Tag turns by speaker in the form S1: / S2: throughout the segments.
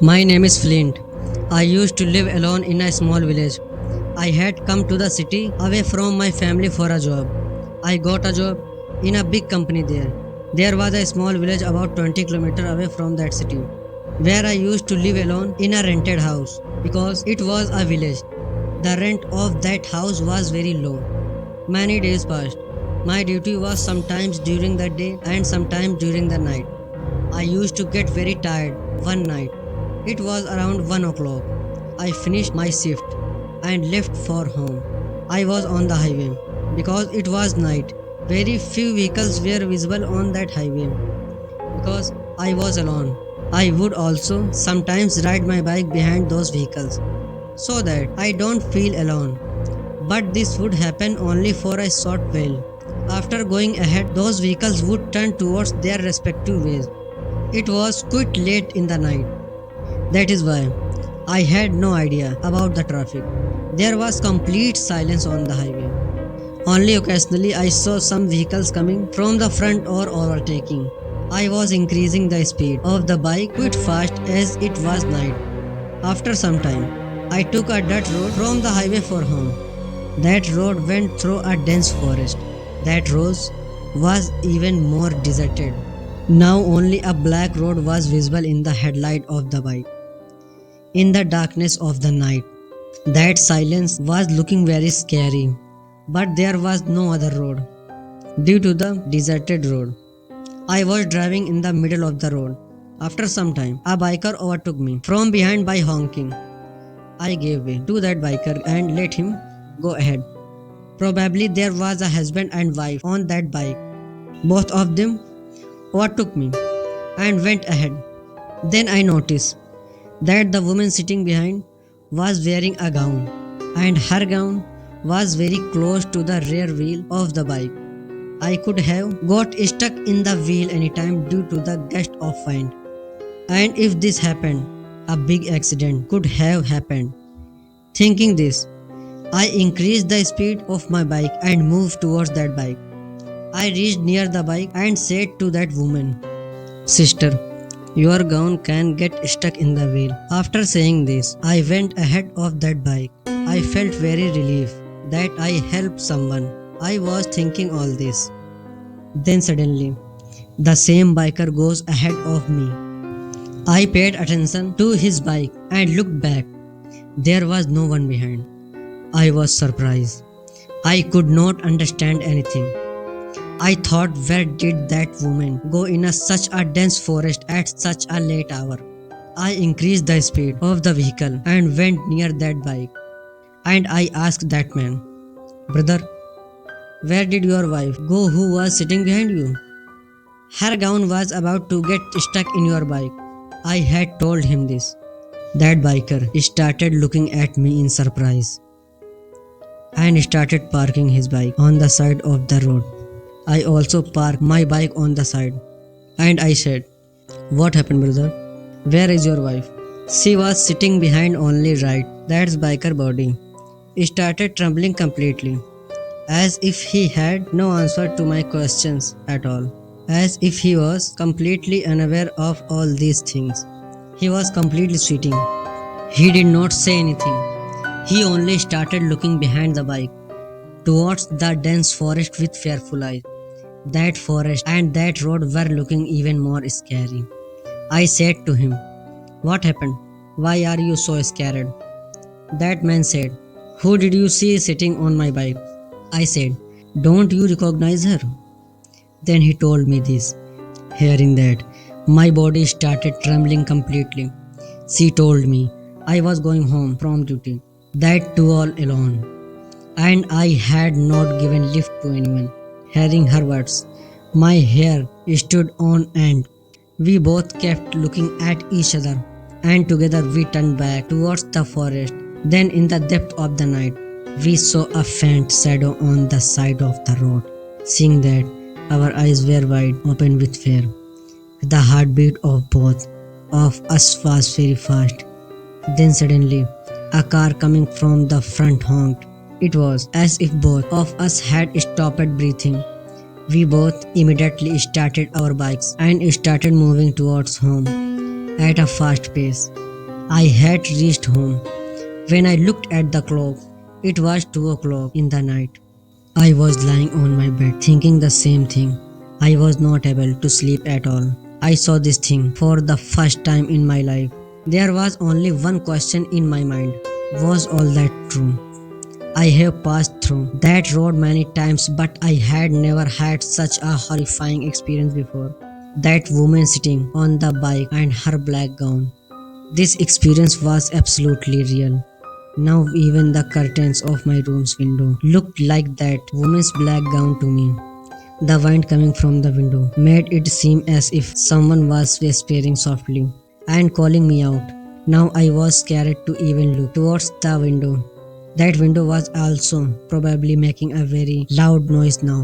S1: My name is Flint. I used to live alone in a small village. I had come to the city away from my family for a job. I got a job in a big company there. There was a small village about 20 kilometers away from that city where I used to live alone in a rented house because it was a village. The rent of that house was very low. Many days passed. My duty was sometimes during the day and sometimes during the night. I used to get very tired one night. It was around 1 o'clock. I finished my shift and left for home. I was on the highway because it was night. Very few vehicles were visible on that highway because I was alone. I would also sometimes ride my bike behind those vehicles so that I don't feel alone. But this would happen only for a short while. After going ahead, those vehicles would turn towards their respective ways. It was quite late in the night. That is why I had no idea about the traffic. There was complete silence on the highway. Only occasionally I saw some vehicles coming from the front or overtaking. I was increasing the speed of the bike quite fast as it was night. After some time, I took a dirt road from the highway for home. That road went through a dense forest. That road was even more deserted. Now only a black road was visible in the headlight of the bike. In the darkness of the night, that silence was looking very scary. But there was no other road due to the deserted road. I was driving in the middle of the road. After some time, a biker overtook me from behind by honking. I gave way to that biker and let him go ahead. Probably there was a husband and wife on that bike. Both of them overtook me and went ahead. Then I noticed that the woman sitting behind was wearing a gown, and her gown was very close to the rear wheel of the bike. I could have got stuck in the wheel anytime due to the gust of wind. And if this happened, a big accident could have happened. Thinking this, I increased the speed of my bike and moved towards that bike. I reached near the bike and said to that woman, "Sister, your gown can get stuck in the wheel." After saying this, I went ahead of that bike. I felt very relieved that I helped someone. I was thinking all this. Then suddenly, the same biker goes ahead of me. I paid attention to his bike and looked back. There was no one behind. I was surprised. I could not understand anything. I thought, where did that woman go in such a dense forest at such a late hour? I increased the speed of the vehicle and went near that bike. And I asked that man, "Brother, where did your wife go who was sitting behind you? Her gown was about to get stuck in your bike." I had told him this. That biker started looking at me in surprise and started parking his bike on the side of the road. I also parked my bike on the side and I said, "What happened, brother? Where is your wife?" She was sitting behind only right. That biker body started trembling completely, as if he had no answer to my questions at all, as if he was completely unaware of all these things. He was completely sweating. He did not say anything. He only started looking behind the bike towards the dense forest with fearful eyes. That forest and that road were looking even more scary. I said to him, "What happened? Why are you so scared?" That man said, "Who did you see sitting on my bike?" I said, "Don't you recognize her?" Then he told me this. Hearing that, my body started trembling completely. She told me I was going home from duty, that too all alone, and I had not given lift to anyone. Hearing her words, my hair stood on end. We both kept looking at each other, and together we turned back towards the forest. Then, in the depth of the night, we saw a faint shadow on the side of the road. Seeing that, our eyes were wide open with fear. The heartbeat of both of us was very fast. Then suddenly, a car coming from the front honked. It was as if both of us had stopped breathing. We both immediately started our bikes and started moving towards home at a fast pace. I had reached home. When I looked at the clock, it was 2 o'clock in the night. I was lying on my bed thinking the same thing. I was not able to sleep at all. I saw this thing for the first time in my life. There was only one question in my mind. Was all that true? I have passed through that road many times, but I had never had such a horrifying experience before. That woman sitting on the bike and her black gown. This experience was absolutely real. Now even the curtains of my room's window looked like that woman's black gown to me. The wind coming from the window made it seem as if someone was whispering softly and calling me out. Now I was scared to even look towards the window. That window was also probably making a very loud noise now.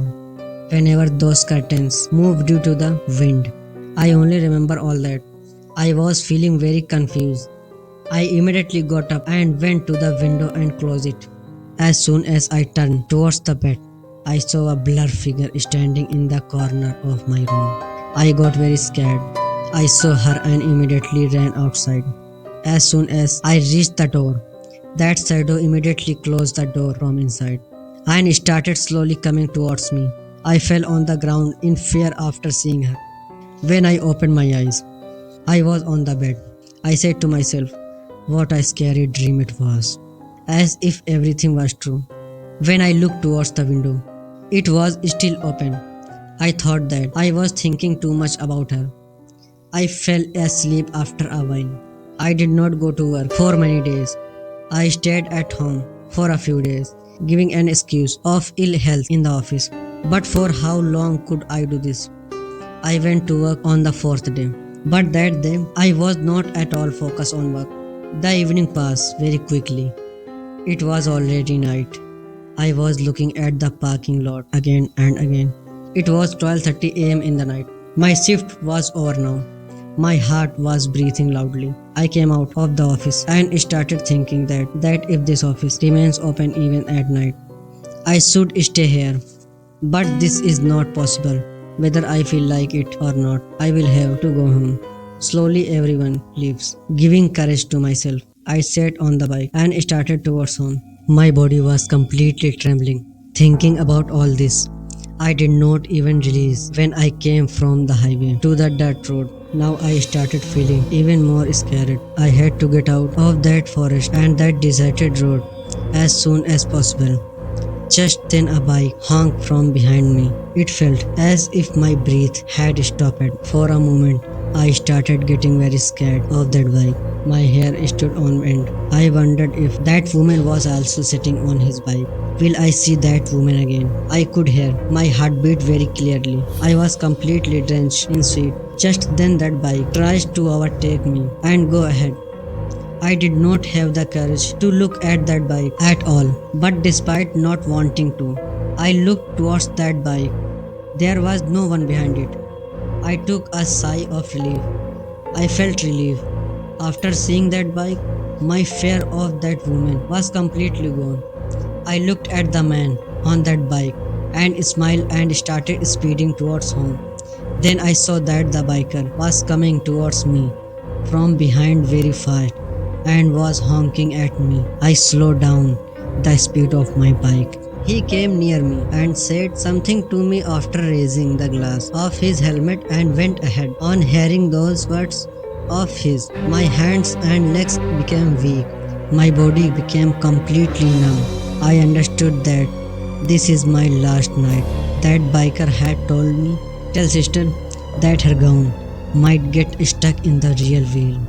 S1: Whenever those curtains moved due to the wind, I only remember all that. I was feeling very confused. I immediately got up and went to the window and closed it. As soon as I turned towards the bed, I saw a blur figure standing in the corner of my room. I got very scared. I saw her and immediately ran outside. As soon as I reached the door, that shadow immediately closed the door from inside and started slowly coming towards me. I fell on the ground in fear after seeing her. When I opened my eyes, I was on the bed. I said to myself, what a scary dream it was, as if everything was true. When I looked towards the window, it was still open. I thought that I was thinking too much about her. I fell asleep after a while. I did not go to work for many days. I stayed at home for a few days, giving an excuse of ill health in the office. But for how long could I do this? I went to work on the fourth day. But that day, I was not at all focused on work. The evening passed very quickly. It was already night. I was looking at the parking lot again and again. It was 12:30 a.m. in the night. My shift was over now. My heart was breathing loudly. I came out of the office and started thinking that if this office remains open even at night, I should stay here. But this is not possible. Whether I feel like it or not, I will have to go home. Slowly everyone leaves. Giving courage to myself, I sat on the bike and started towards home. My body was completely trembling, thinking about all this. I did not even realize when I came from the highway to the dirt road. Now I started feeling even more scared. I had to get out of that forest and that deserted road as soon as possible. Just then a bike honked from behind me. It felt as if my breath had stopped. For a moment, I started getting very scared of that bike. My hair stood on end. I wondered if that woman was also sitting on his bike. Will I see that woman again? I could hear my heartbeat very clearly. I was completely drenched in sweat. Just then that bike tried to overtake me and go ahead. I did not have the courage to look at that bike at all, but despite not wanting to, I looked towards that bike. There was no one behind it. I took a sigh of relief. I felt relief. After seeing that bike, my fear of that woman was completely gone. I looked at the man on that bike and smiled and started speeding towards home. Then I saw that the biker was coming towards me from behind very fast and was honking at me. I slowed down the speed of my bike. He came near me and said something to me after raising the glass of his helmet and went ahead. On hearing those words of his, my hands and legs became weak. My body became completely numb. I understood that this is my last night. That biker had told me, tell sister that her gown might get stuck in the real wheel.